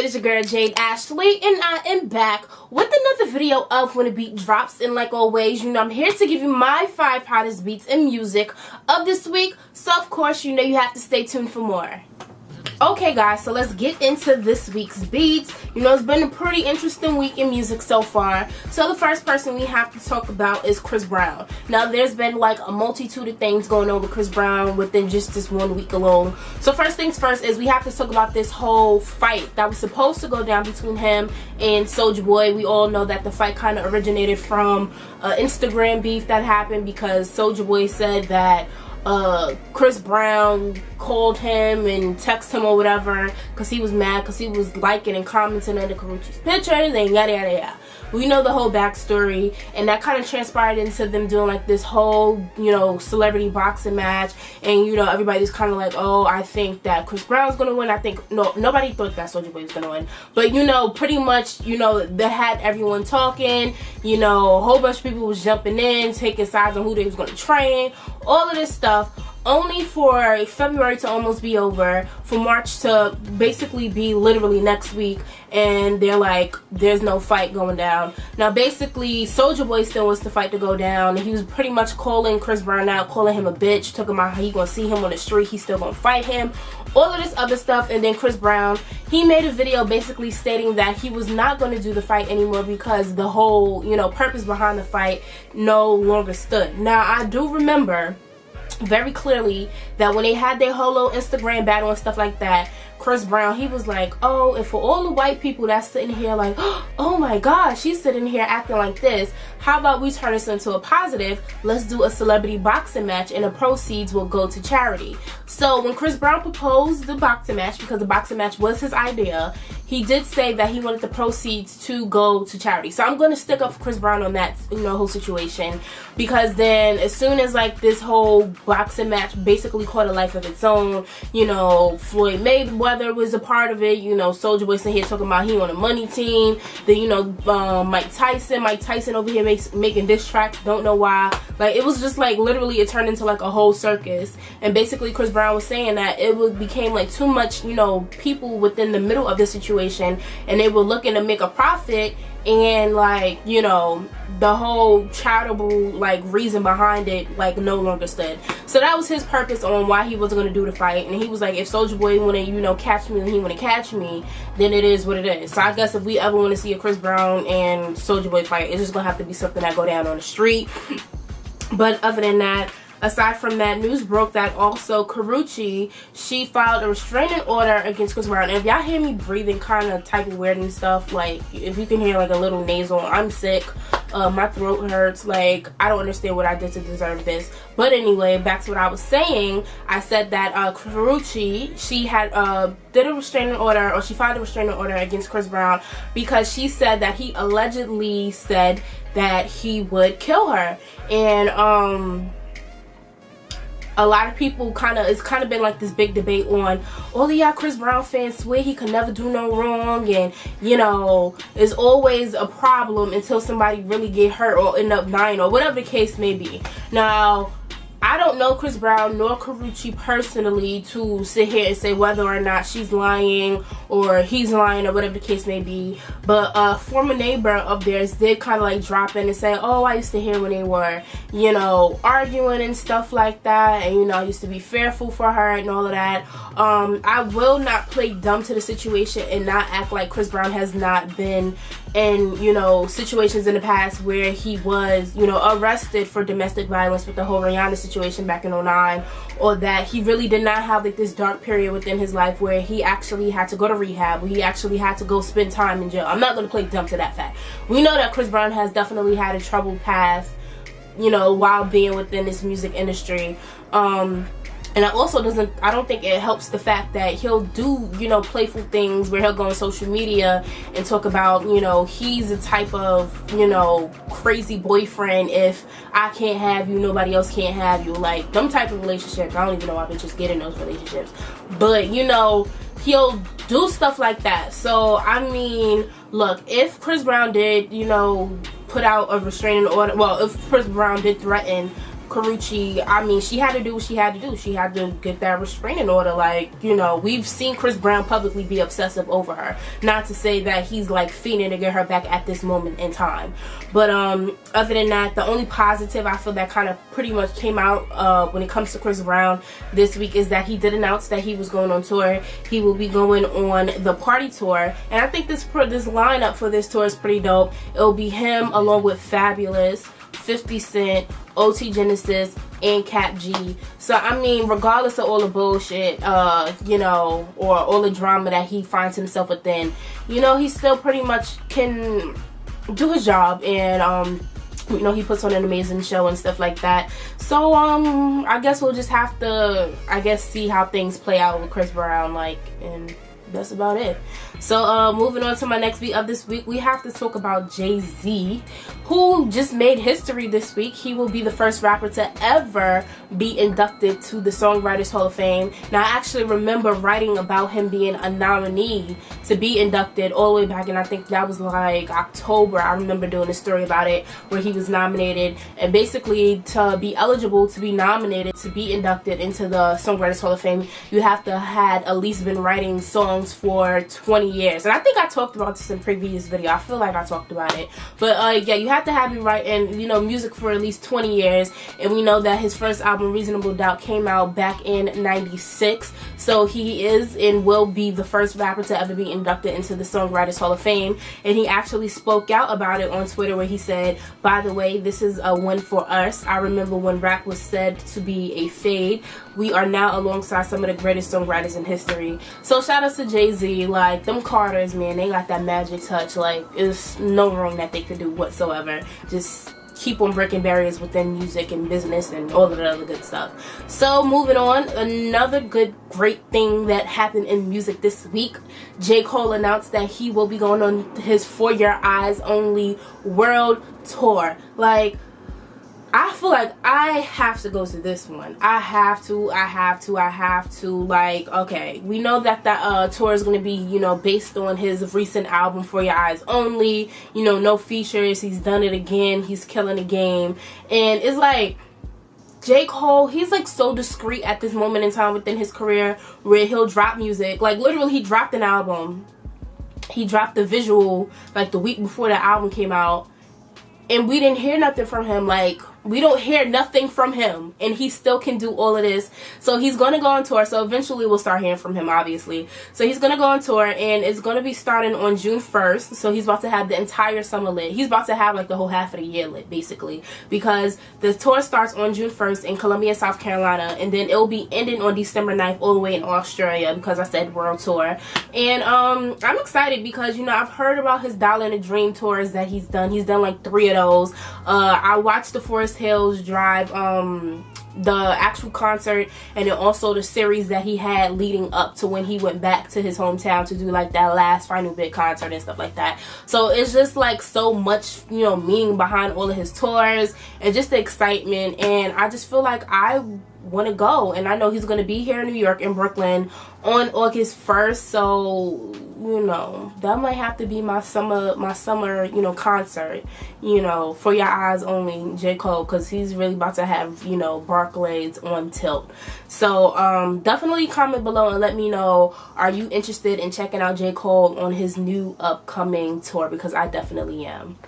It's your girl Jade Ashley, and I am back with another video of when a beat drops. And like always, you know, I'm here to give you my 5 hottest beats and music of this week. So of course, you know you have to stay tuned for more. Okay guys, so let's get into this week's beats. You know, it's been a pretty interesting week in music so far. So the first person we have to talk about is Chris Brown. Now there's been like a multitude of things going on with Chris Brown within just this 1 week alone. So first things first is we have to talk about this whole fight that was supposed to go down between him and Soulja Boy. We all know that the fight kind of originated from Instagram beef that happened because Soulja Boy said that Chris Brown called him and texted him or whatever because he was mad because he was liking and commenting under Karrueche's pictures and yada yada yada. We know the whole backstory, and that kind of transpired into them doing like this whole, you know, celebrity boxing match. And you know, everybody's kind of like, oh, I think that Chris Brown's gonna win. I think nobody thought that Soulja Boy was gonna win, but you know, pretty much, you know, they had everyone talking. You know, a whole bunch of people was jumping in, taking sides on who they was gonna train, all of this stuff. Only for February to almost be over, for March to basically be literally next week, and they're like, there's no fight going down. Now basically, Soulja Boy still wants the fight to go down, and he was pretty much calling Chris Brown out, calling him a bitch, talking about how he gonna see him on the street, he's still gonna fight him, all of this other stuff. And then Chris Brown, he made a video basically stating that he was not going to do the fight anymore because the whole, you know, purpose behind the fight no longer stood. Now I do remember very clearly that when they had their whole little Instagram battle and stuff like that, Chris Brown, he was like, oh, and for all the white people that's sitting here like, oh my gosh, she's sitting here acting like this, how about we turn this into a positive? Let's do a celebrity boxing match and the proceeds will go to charity. So when Chris Brown proposed the boxing match, because the boxing match was his idea, he did say that he wanted the proceeds to go to charity. So I'm going to stick up for Chris Brown on that, you know, whole situation, because then as soon as like this whole boxing match basically caught a life of its own, you know, Floyd Mayweather was a part of it, you know, Soulja Boy sitting here talking about he on a money team, then you know, Mike Tyson over here making diss tracks, don't know why. Like, it was just like literally it turned into like a whole circus. And basically Chris Brown was saying that it became like too much, you know, people within the middle of the situation, and they were looking to make a profit, and like, you know, the whole charitable like reason behind it like no longer stood. So that was his purpose on why he wasn't going to do the fight. And he was like, if Soulja Boy want to, you know, catch me and he want to catch me, then it is what it is. So I guess if we ever want to see a Chris Brown and Soulja Boy fight, it's just gonna have to be something that go down on the street. But other than that, aside from that, news broke that also Karrueche, she filed a restraining order against Chris Brown. And if y'all hear me breathing kind of type of weird and stuff, like if you can hear like a little nasal, I'm sick, my throat hurts, like I don't understand what I did to deserve this. But anyway, back to what I was saying. I said that Karrueche, she had did a restraining order, or she filed a restraining order against Chris Brown because she said that he allegedly said that he would kill her. And a lot of people it's kind of been like this big debate on, all of y'all Chris Brown fans swear he could never do no wrong, and you know, it's always a problem until somebody really get hurt or end up dying or whatever the case may be. Now, I don't know Chris Brown nor Karrueche personally to sit here and say whether or not she's lying or he's lying or whatever the case may be, but a former neighbor of theirs did kind of like drop in and say, oh, I used to hear when they were, you know, arguing and stuff like that, and you know, I used to be fearful for her and all of that. I will not play dumb to the situation and not act like Chris Brown has not been in, you know, situations in the past where he was, you know, arrested for domestic violence with the whole Rihanna situation back in 2009, or that he really did not have like this dark period within his life where he actually had to go to rehab, where he actually had to go spend time in jail. I'm not going to play dumb to that fact. We know that Chris Brown has definitely had a troubled past, you know, while being within this music industry. And I don't think it helps the fact that he'll do, you know, playful things where he'll go on social media and talk about, you know, he's a type of, you know, crazy boyfriend. If I can't have you, nobody else can't have you. Like, them type of relationships, I don't even know why bitches get in those relationships. But, you know, he'll do stuff like that. So, I mean, look, if Chris Brown did, you know, put out a restraining order, well, if Chris Brown did threaten Karrueche, I mean, she had to do what she had to do. She had to get that restraining order. Like, you know, we've seen Chris Brown publicly be obsessive over her. Not to say that he's like fiending to get her back at this moment in time. But other than that, the only positive I feel that kind of pretty much came out when it comes to Chris Brown this week is that he did announce that he was going on tour. He will be going on the Party Tour. And I think this lineup for this tour is pretty dope. It'll be him along with Fabulous, 50 Cent, OT Genesis, and Cap G. So I mean, regardless of all the bullshit, you know, or all the drama that he finds himself within, you know, he still pretty much can do his job, and you know, he puts on an amazing show and stuff like that. So I guess we'll just have to, I guess, see how things play out with Chris Brown, like, and that's about it. So moving on to my next beat of this week, we have to talk about Jay-Z, who just made history this week. He will be the first rapper to ever be inducted to the Songwriters Hall of Fame. Now, I actually remember writing about him being a nominee to be inducted all the way back, and I think that was like October. I remember doing a story about it where he was nominated, and basically to be eligible to be nominated to be inducted into the Songwriters Hall of Fame, you have to had at least been writing songs for 20 years. And I think I talked about this in previous video. I feel like I talked about it. But yeah, you have to have been writing, you know, music for at least 20 years. And we know that his first album, Reasonable Doubt, came out back in '96. So he is and will be the first rapper to ever be inducted into the Songwriters Hall of Fame. And he actually spoke out about it on Twitter, where he said, "By the way, this is a win for us. I remember when rap was said to be a fade. We are now alongside some of the greatest songwriters in history." So shout out to Jay-Z. Like, them Carters, man, they got that magic touch. Like, there's no wrong that they could do whatsoever. Just keep on breaking barriers within music and business and all of the other good stuff. So moving on, another great thing that happened in music this week, J. Cole announced that he will be going on his For Your Eyes Only world tour. Like, I feel like I have to go to this one. I have to. Like, okay, we know that that tour is going to be, you know, based on his recent album, For Your Eyes Only. You know, no features. He's done it again. He's killing the game. And it's like, J. Cole, he's like so discreet at this moment in time within his career, where he'll drop music. Like, literally, he dropped an album. He dropped the visual like the week before the album came out. And we didn't hear nothing from him. Like, we don't hear nothing from him, and he still can do all of this. So he's going to go on tour. So eventually we'll start hearing from him, obviously. So he's going to go on tour, and it's going to be starting on June 1st. So he's about to have the entire summer lit. He's about to have like the whole half of the year lit, basically, because the tour starts on June 1st in Columbia, South Carolina, and then it'll be ending on December 9th all the way in Australia, because I said world tour. And I'm excited because, you know, I've heard about his Dollar and a Dream tours that he's done. He's done like 3 of those. I watched the Forest Hills Drive, the actual concert, and then also the series that he had leading up to when he went back to his hometown to do like that last Final Bit concert and stuff like that. So it's just like so much, you know, meaning behind all of his tours and just the excitement, and I just feel like I want to go. And I know he's going to be here in New York, in Brooklyn, on August 1st. So, you know, that might have to be my summer, you know, concert, you know, For Your Eyes Only, J. Cole, because he's really about to have, you know, Barclays on tilt. So definitely comment below and let me know, are you interested in checking out J. Cole on his new upcoming tour? Because I definitely am.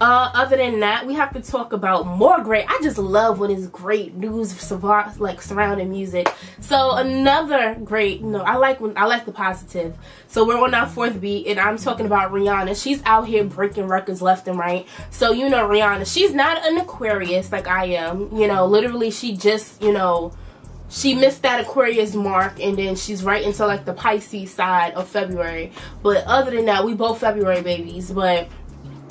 Other than that, we have to talk about more great. I just love when it's great news like surrounding music. So another great, I like the positive. So we're on our 4th beat, and I'm talking about Rihanna. She's out here breaking records left and right. So, you know, Rihanna, she's not an Aquarius like I am. You know, literally, she just, you know, she missed that Aquarius mark, and then she's right into like the Pisces side of February. But other than that, we both February babies. But,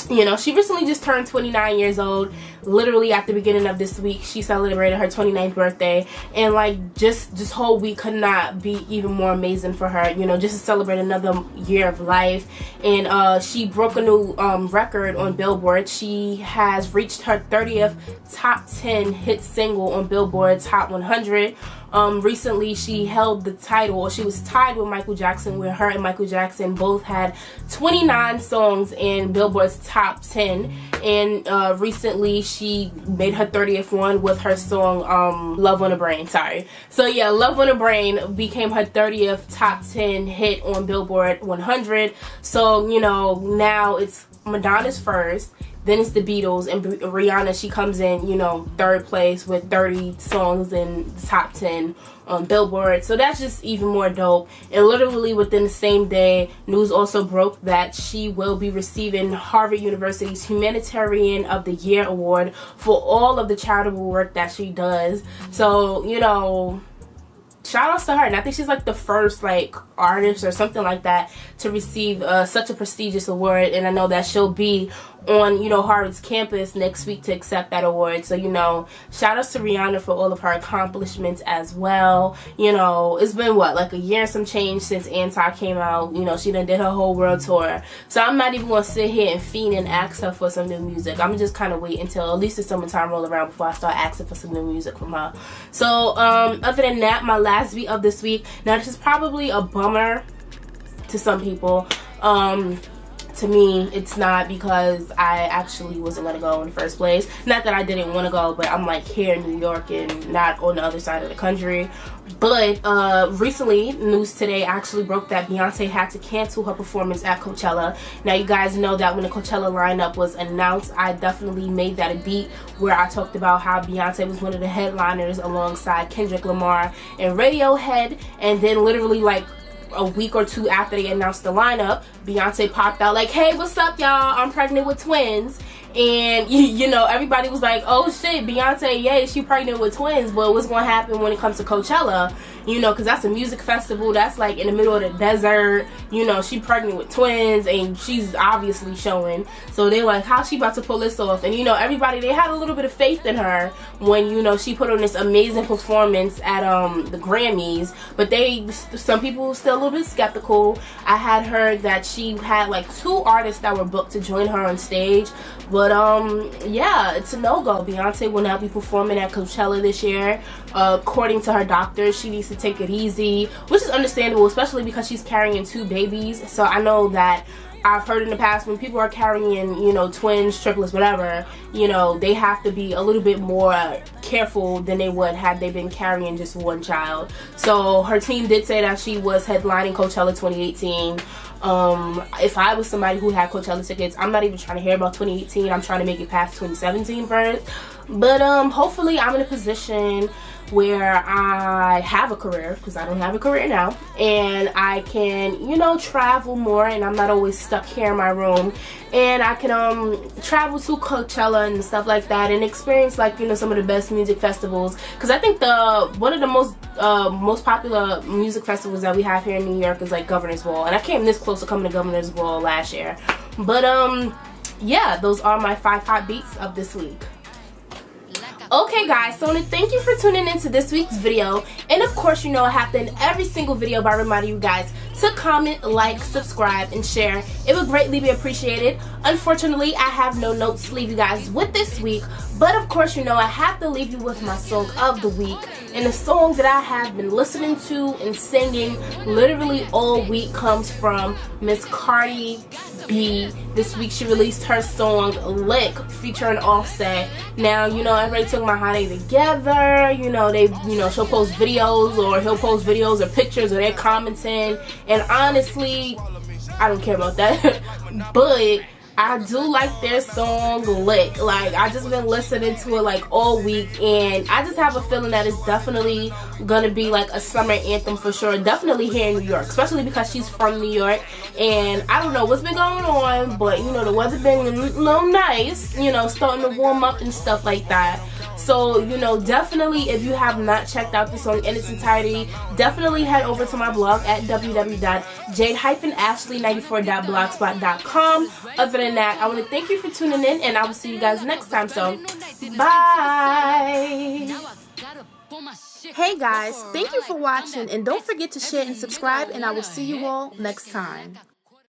you know, she recently just turned 29 years old. Literally at the beginning of this week, she celebrated her 29th birthday. And like, just this whole week could not be even more amazing for her, you know, just to celebrate another year of life. And she broke a new record on Billboard. She has reached her 30th top 10 hit single on Billboard's Hot 100, recently she held the title, or she was tied with Michael Jackson, where her and Michael Jackson both had 29 songs in Billboard's top 10. And recently she made her 30th one with her song Love on a Brain. Sorry. So yeah, Love on a Brain became her 30th top 10 hit on Billboard 100. So, you know, now it's Madonna's first, then it's the Beatles, and Rihanna, she comes in, you know, third place with 30 songs in the top 10 on Billboard. So that's just even more dope. And literally within the same day, news also broke that she will be receiving Harvard University's Humanitarian of the Year award for all of the charitable work that she does. So, you know, shout outs to her. And I think she's like the first like artist or something like that to receive such a prestigious award. And I know that she'll be on, you know, Harvard's campus next week to accept that award. So, you know, shout outs to Rihanna for all of her accomplishments as well. You know, it's been what, like a year and some change since Anti came out. You know, she done did her whole world tour. So I'm not even gonna sit here and fiend and ask her for some new music. I'm just kind of wait until at least the summertime roll around before I start asking for some new music from her. So other than that, my last beat of this week, now this is probably a bummer to some people. To me, it's not, because I actually wasn't going to go in the first place. Not that I didn't want to go, but I'm like here in New York and not on the other side of the country. But recently, news today actually broke that Beyoncé had to cancel her performance at Coachella. Now, you guys know that when the Coachella lineup was announced, I definitely made that a beat where I talked about how Beyoncé was one of the headliners alongside Kendrick Lamar and Radiohead. And then literally like a week or two after they announced the lineup, Beyonce popped out like, hey, what's up, y'all? I'm pregnant with twins. And you know, everybody was like, oh shit, Beyonce, yay, she pregnant with twins. But what's gonna happen when it comes to Coachella? You know, because that's a music festival that's like in the middle of the desert. You know, she pregnant with twins and she's obviously showing. So they're like, how's she about to pull this off? And you know, everybody, they had a little bit of faith in her when, you know, she put on this amazing performance at the Grammys. But some people were still a little bit skeptical. I had heard that she had like 2 artists that were booked to join her on stage. But yeah, it's a no-go. Beyonce will not be performing at Coachella this year. According to her doctor, she needs to take it easy, which is understandable, especially because she's carrying 2 babies. So I know that I've heard in the past when people are carrying, you know, twins, triplets, whatever, you know, they have to be a little bit more careful than they would had they been carrying just one child. So her team did say that she was headlining Coachella 2018. If I was somebody who had Coachella tickets, I'm not even trying to hear about 2018. I'm trying to make it past 2017 first. But hopefully I'm in a position where I have a career, because I don't have a career now, and I can, you know, travel more, and I'm not always stuck here in my room, and I can travel to Coachella and stuff like that and experience, like, you know, some of the best music festivals. Because I think one of the most popular music festivals that we have here in New York is like Governor's Ball, and I came this close to coming to Governor's Ball last year. But yeah, those are my 5 hot beats of this week. Okay guys, so I want to thank you for tuning into this week's video, and of course, you know, I have to end every single video by reminding you guys to comment, like, subscribe, and share. It would greatly be appreciated. Unfortunately, I have no notes to leave you guys with this week, but of course, you know, I have to leave you with my song of the week. And the song that I have been listening to and singing literally all week comes from Miss Cardi B. This week she released her song Lick featuring Offset. Now, you know, everybody took my how they together. You know, she'll post videos, or he'll post videos or pictures, or they're commenting. And honestly, I don't care about that. But I do like their song Lick. Like, I just been listening to it like all week, and I just have a feeling that it's definitely gonna be like a summer anthem for sure. Definitely here in New York, especially because she's from New York. And I don't know what's been going on, but you know, the weather been a little nice, you know, starting to warm up and stuff like that. So, you know, definitely, if you have not checked out the song in its entirety, definitely head over to my blog at www.jade-ashley94.blogspot.com. Other than that, I want to thank you for tuning in, and I will see you guys next time. So, bye! Hey guys, thank you for watching, and don't forget to share and subscribe, and I will see you all next time.